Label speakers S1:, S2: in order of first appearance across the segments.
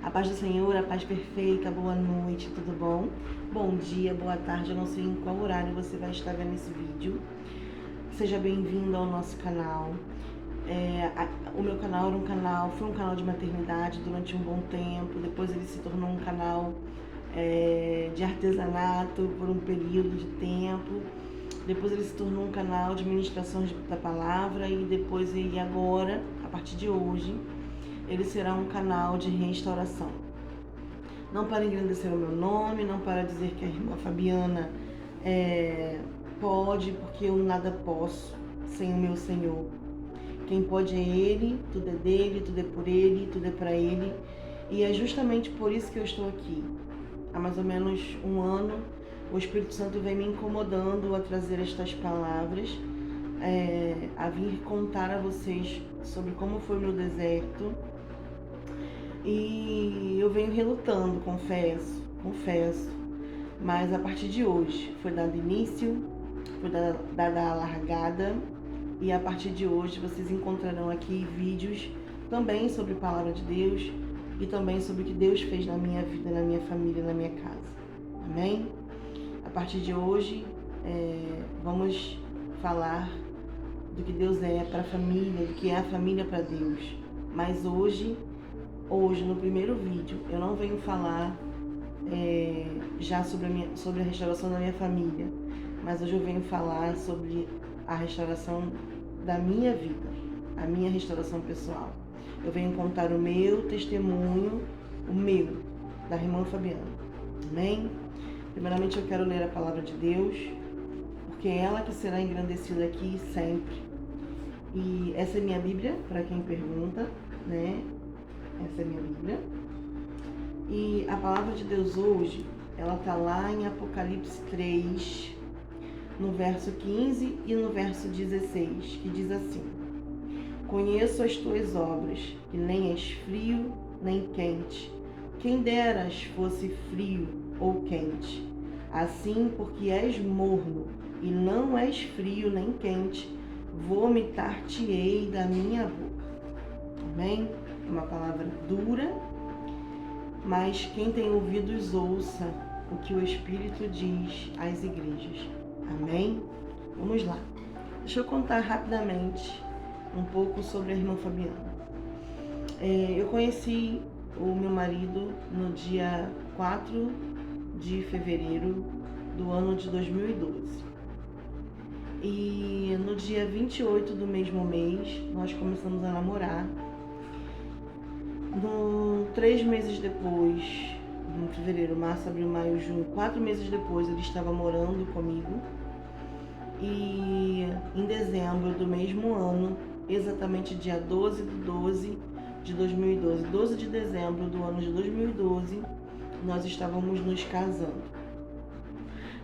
S1: A paz do Senhor, a paz perfeita, boa noite, tudo bom? Bom dia, boa tarde, eu não sei em qual horário você vai estar vendo esse vídeo. Seja bem-vindo ao nosso canal. O meu canal foi um canal de maternidade durante um bom tempo, depois ele se tornou um canal de artesanato por um período de tempo, depois ele se tornou um canal de ministrações da palavra e agora, a partir de hoje, ele será um canal de restauração. Não para engrandecer o meu nome, não para dizer que a irmã Fabiana pode, porque eu nada posso sem o meu Senhor. Quem pode é Ele, tudo é dele, tudo é por Ele, tudo é para Ele. E é justamente por isso que eu estou aqui. Há mais ou menos um ano, o Espírito Santo vem me incomodando a trazer estas palavras, a vir contar a vocês sobre como foi o meu deserto. E eu venho relutando, confesso, mas a partir de hoje foi dado início, foi dada a largada, e a partir de hoje vocês encontrarão aqui vídeos também sobre a Palavra de Deus e também sobre o que Deus fez na minha vida, na minha família, na minha casa. Amém? A partir de hoje vamos falar do que Deus é para a família, do que é a família para Deus. Mas hoje, no primeiro vídeo, eu não venho falar já sobre a restauração da minha família, mas hoje eu venho falar sobre a restauração da minha vida, a minha restauração pessoal. Eu venho contar o meu testemunho, da irmã Fabiana. Amém? Primeiramente eu quero ler a palavra de Deus, porque é ela que será engrandecida aqui sempre. E essa é minha Bíblia, para quem pergunta, né? Essa é minha Bíblia. E a palavra de Deus hoje, ela está lá em Apocalipse 3, no verso 15 e no verso 16, que diz assim: Conheço as tuas obras, que nem és frio nem quente. Quem deras fosse frio ou quente. Assim, porque és morno e não és frio nem quente, vomitar-te-ei da minha boca. Amém? Uma palavra dura, mas quem tem ouvidos ouça o que o Espírito diz às igrejas. Amém? Vamos lá. Deixa eu contar rapidamente um pouco sobre a irmã Fabiana. Eu conheci o meu marido no dia 4 de fevereiro do ano de 2012. E no dia 28 do mesmo mês, nós começamos a namorar. 3 meses depois, em fevereiro, março, abril, maio, junho, 4 meses depois, ele estava morando comigo. E em dezembro do mesmo ano, exatamente dia 12 de 12 de 2012, 12 de dezembro do ano de 2012, nós estávamos nos casando.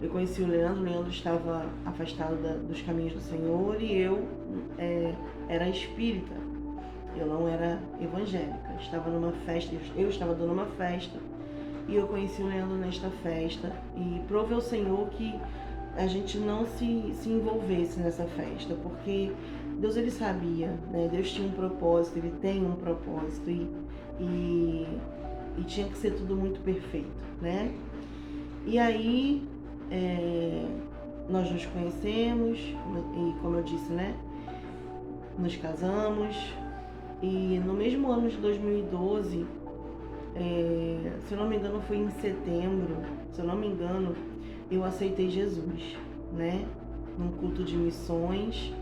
S1: Eu conheci o Leandro estava afastado dos caminhos do Senhor e eu era espírita. Eu não era evangélica, estava numa festa, eu estava dando uma festa e eu conheci o Leandro nesta festa e provei ao Senhor que a gente não se envolvesse nessa festa, porque Deus ele sabia, né? Deus tinha um propósito, ele tem um propósito e tinha que ser tudo muito perfeito, né? E aí nós nos conhecemos e, como eu disse, né? Nos casamos. E no mesmo ano de 2012, se eu não me engano foi em setembro, eu aceitei Jesus, né? Num culto de missões,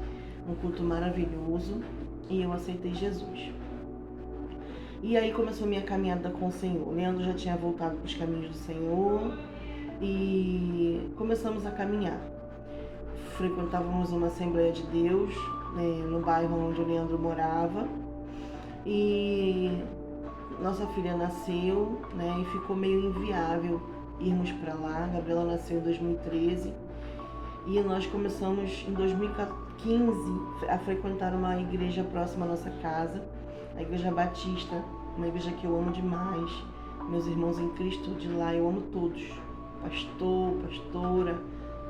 S1: um culto maravilhoso, e eu aceitei Jesus. E aí começou a minha caminhada com o Senhor. O Leandro já tinha voltado para os caminhos do Senhor e começamos a caminhar. Frequentávamos uma Assembleia de Deus, né, no bairro onde o Leandro morava. E nossa filha nasceu, né, e ficou meio inviável irmos para lá. A Gabriela nasceu em 2013 e nós começamos em 2015 a frequentar uma igreja próxima à nossa casa, a Igreja Batista, uma igreja que eu amo demais. Meus irmãos em Cristo de lá, eu amo todos, pastor, pastora,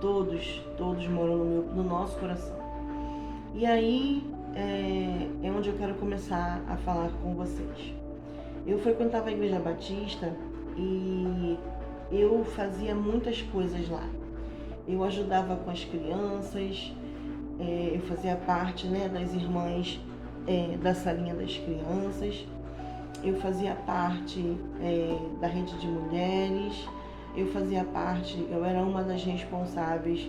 S1: todos moram no nosso coração. E aí é onde eu quero começar a falar com vocês. Eu frequentava a Igreja Batista e eu fazia muitas coisas lá. Eu ajudava com as crianças, eu fazia parte, né, das irmãs da salinha das crianças, eu fazia parte da rede de mulheres, eu era uma das responsáveis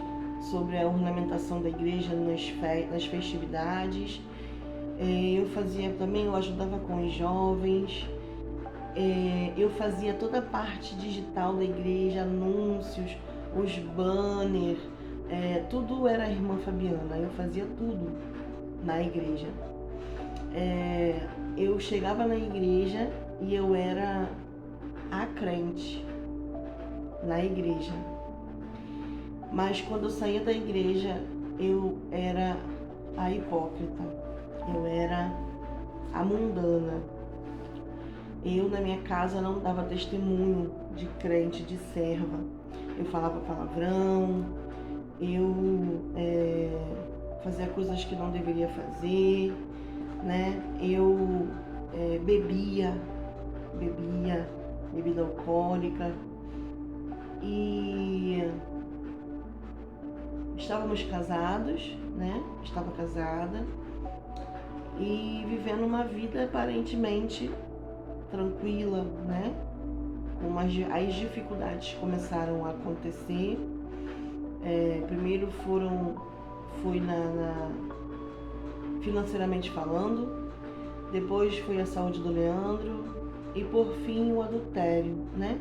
S1: sobre a ornamentação da igreja nas festividades. Eu ajudava com os jovens, eu fazia toda a parte digital da igreja, anúncios, os banners, tudo era a irmã Fabiana, eu fazia tudo na igreja. Eu chegava na igreja e eu era a crente na igreja. Mas quando eu saía da igreja, eu era a hipócrita, eu era a mundana. Eu na minha casa não dava testemunho de crente, de serva. Eu falava palavrão, eu fazia coisas que não deveria fazer, né? Eu bebia bebida alcoólica e estávamos casados, né? Estava casada e vivendo uma vida aparentemente tranquila, né? As dificuldades começaram a acontecer. Primeiro foi financeiramente falando, depois foi a saúde do Leandro e por fim o adultério, né?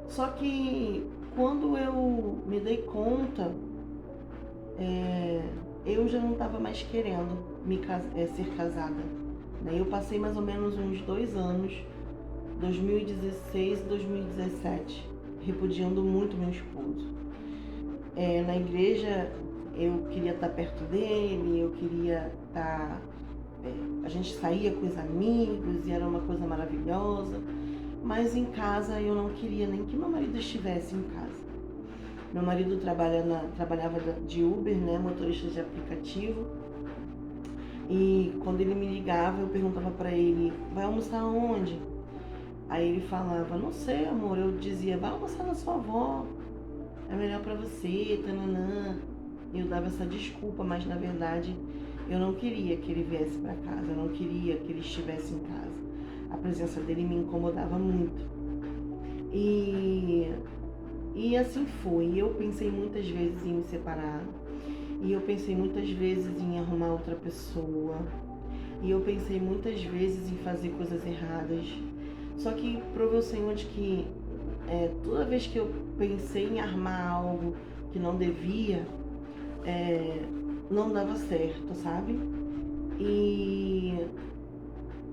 S1: Só que quando eu me dei conta, eu já não estava mais querendo ser casada. Eu passei mais ou menos uns 2 anos, 2016 e 2017, repudiando muito meu esposo. Na igreja eu queria estar perto dele, eu queria estar... a gente saía com os amigos e era uma coisa maravilhosa, mas em casa eu não queria nem que meu marido estivesse em casa. Meu marido trabalhava de Uber, né, motorista de aplicativo. E quando ele me ligava, eu perguntava pra ele, vai almoçar onde? Aí ele falava, não sei, amor. Eu dizia, vai almoçar na sua avó, é melhor pra você, tananã. Eu dava essa desculpa, mas na verdade eu não queria que ele viesse pra casa, eu não queria que ele estivesse em casa. A presença dele me incomodava muito. E assim foi. Eu pensei muitas vezes em me separar. E eu pensei muitas vezes em arrumar outra pessoa. E eu pensei muitas vezes em fazer coisas erradas. Só que provei ao Senhor de que toda vez que eu pensei em armar algo que não devia, não dava certo, sabe? E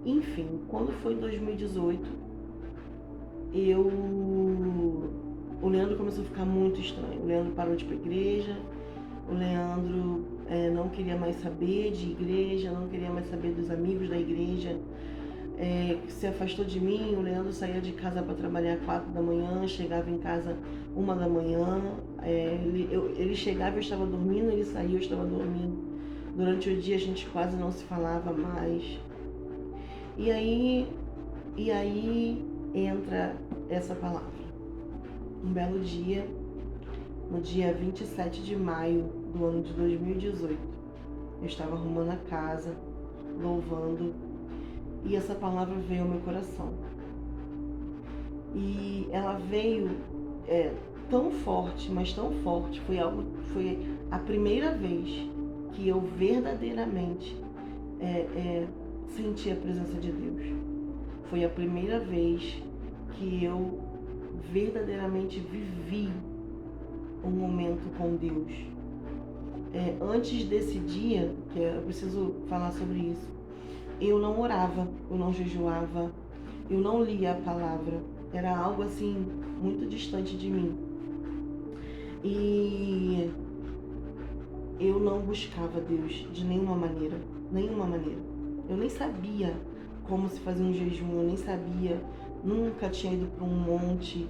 S1: enfim, quando foi 2018, o Leandro começou a ficar muito estranho. O Leandro parou de ir pra igreja. O Leandro não queria mais saber de igreja, não queria mais saber dos amigos da igreja, se afastou de mim. O Leandro saía de casa para trabalhar às 4 da manhã, chegava em casa 1 da manhã. Ele chegava, eu estava dormindo, ele saía, eu estava dormindo. Durante o dia a gente quase não se falava mais. E aí entra essa palavra. Um belo dia, no dia 27 de maio do ano de 2018, eu estava arrumando a casa, louvando, e essa palavra veio ao meu coração. E ela veio tão forte, mas tão forte, foi a primeira vez que eu verdadeiramente senti a presença de Deus. Foi a primeira vez que eu verdadeiramente vivi um momento com Deus. Antes desse dia, que eu preciso falar sobre isso, eu não orava, eu não jejuava, eu não lia a palavra. Era algo assim, muito distante de mim. E eu não buscava Deus de nenhuma maneira. Eu nem sabia como se fazia um jejum, eu nem sabia, nunca tinha ido para um monte.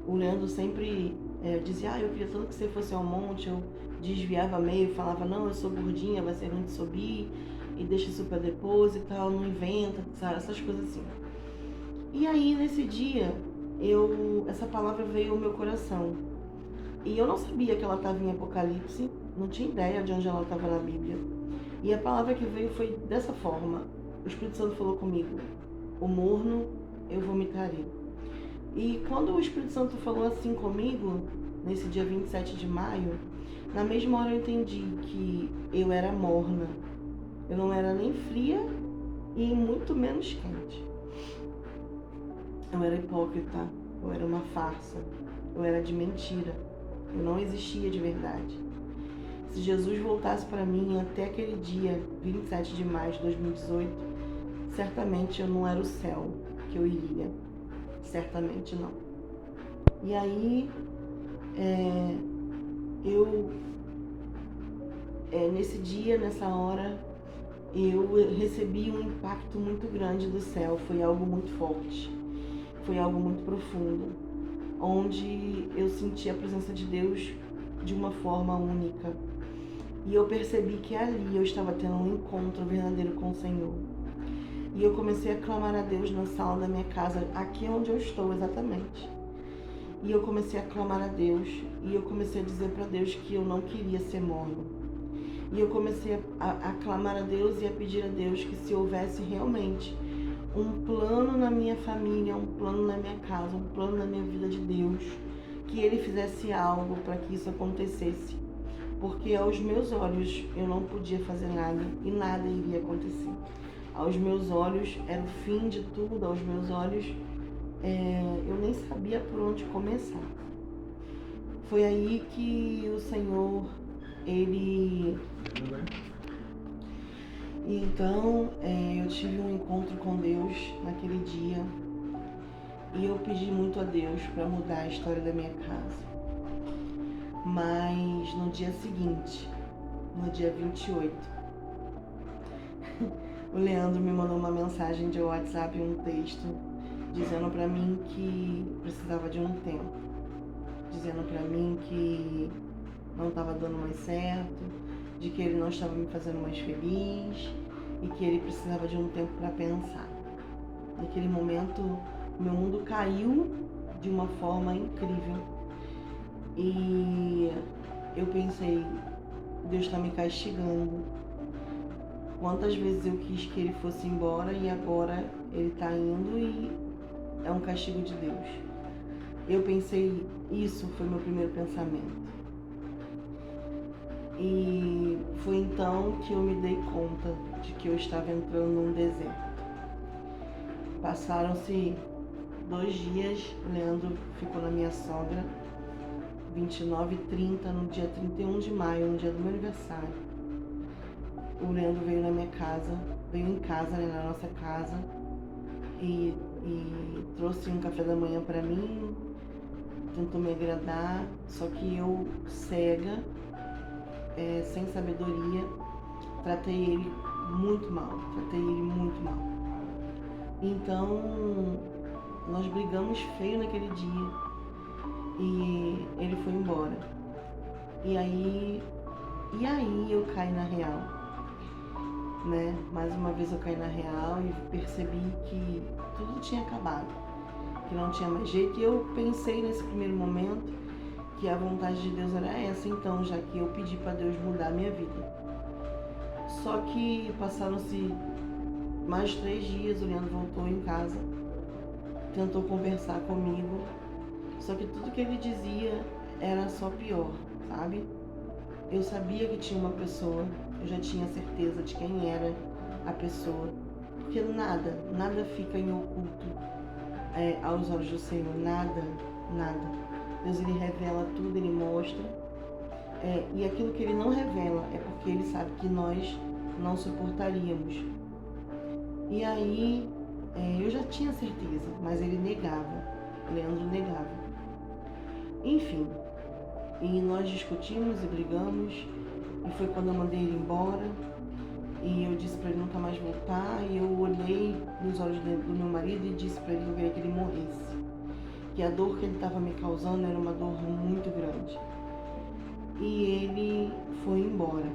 S1: O Leandro sempre dizia, eu queria tanto que você fosse ao monte. Eu desviava meio, falava, não, eu sou gordinha, vai ser ruim de subir. e deixa isso pra depois e tal, não inventa, sabe? Essas coisas assim. E aí, nesse dia, essa palavra veio ao meu coração. E eu não sabia que ela estava em Apocalipse, não tinha ideia de onde ela estava na Bíblia. E a palavra que veio foi dessa forma. O Espírito Santo falou comigo: o morno eu vomitarei. E quando o Espírito Santo falou assim comigo, nesse dia 27 de maio, na mesma hora eu entendi que eu era morna. Eu não era nem fria e muito menos quente. Eu era hipócrita, eu era uma farsa, eu era de mentira, eu não existia de verdade. Se Jesus voltasse para mim até aquele dia, 27 de maio de 2018, certamente eu não era o céu que eu iria. Certamente não. E aí, nesse dia, nessa hora, eu recebi um impacto muito grande do céu. Foi algo muito forte, foi algo muito profundo, onde eu senti a presença de Deus de uma forma única. E eu percebi que ali eu estava tendo um encontro verdadeiro com o Senhor. E eu comecei a clamar a Deus na sala da minha casa, aqui onde eu estou exatamente. E eu comecei a clamar a Deus, e eu comecei a dizer para Deus que eu não queria ser morno. E eu comecei a clamar a Deus e a pedir a Deus que se houvesse realmente um plano na minha família, um plano na minha casa, um plano na minha vida de Deus, que Ele fizesse algo para que isso acontecesse. Porque aos meus olhos eu não podia fazer nada e nada iria acontecer. Aos meus olhos era o fim de tudo, aos meus olhos eu nem sabia por onde começar. Foi aí que o Senhor, Ele... Então, eu tive um encontro com Deus naquele dia e eu pedi muito a Deus para mudar a história da minha casa. Mas no dia seguinte, no dia 28, o Leandro me mandou uma mensagem de WhatsApp, um texto, dizendo para mim que precisava de um tempo, dizendo para mim que não estava dando mais certo, de que ele não estava me fazendo mais feliz e que ele precisava de um tempo para pensar. Naquele momento, meu mundo caiu de uma forma incrível e eu pensei, Deus está me castigando. Quantas vezes eu quis que ele fosse embora e agora ele está indo e é um castigo de Deus. Eu pensei, isso foi meu primeiro pensamento. E foi então que eu me dei conta de que eu estava entrando num deserto. Passaram-se 2 dias, o Leandro ficou na minha sogra, 29 e 30, no dia 31 de maio, no dia do meu aniversário. O Leandro veio na minha casa, veio em casa, né, na nossa casa, e trouxe um café da manhã para mim, tentou me agradar, só que eu, cega, sem sabedoria, tratei ele muito mal. Então, nós brigamos feio naquele dia e ele foi embora. E aí eu caí na real, né? Mais uma vez eu caí na real e percebi que tudo tinha acabado, que não tinha mais jeito. E eu pensei nesse primeiro momento que a vontade de Deus era essa, então, já que eu pedi para Deus mudar a minha vida. Só que passaram-se mais 3 dias, o Leandro voltou em casa, tentou conversar comigo, só que tudo que ele dizia era só pior, sabe? Eu sabia que tinha uma pessoa, eu já tinha certeza de quem era a pessoa, porque nada fica em oculto aos olhos do Senhor, nada. Deus, Ele revela tudo, Ele mostra, e aquilo que Ele não revela é porque Ele sabe que nós não suportaríamos. E aí, eu já tinha certeza, mas ele negava, Leandro negava. Enfim, e nós discutimos e brigamos, e foi quando eu mandei ele embora, e eu disse para ele nunca mais voltar, e eu olhei nos olhos do meu marido e disse para ele que eu queria que ele morresse, que a dor que ele estava me causando era uma dor muito grande. E ele foi embora.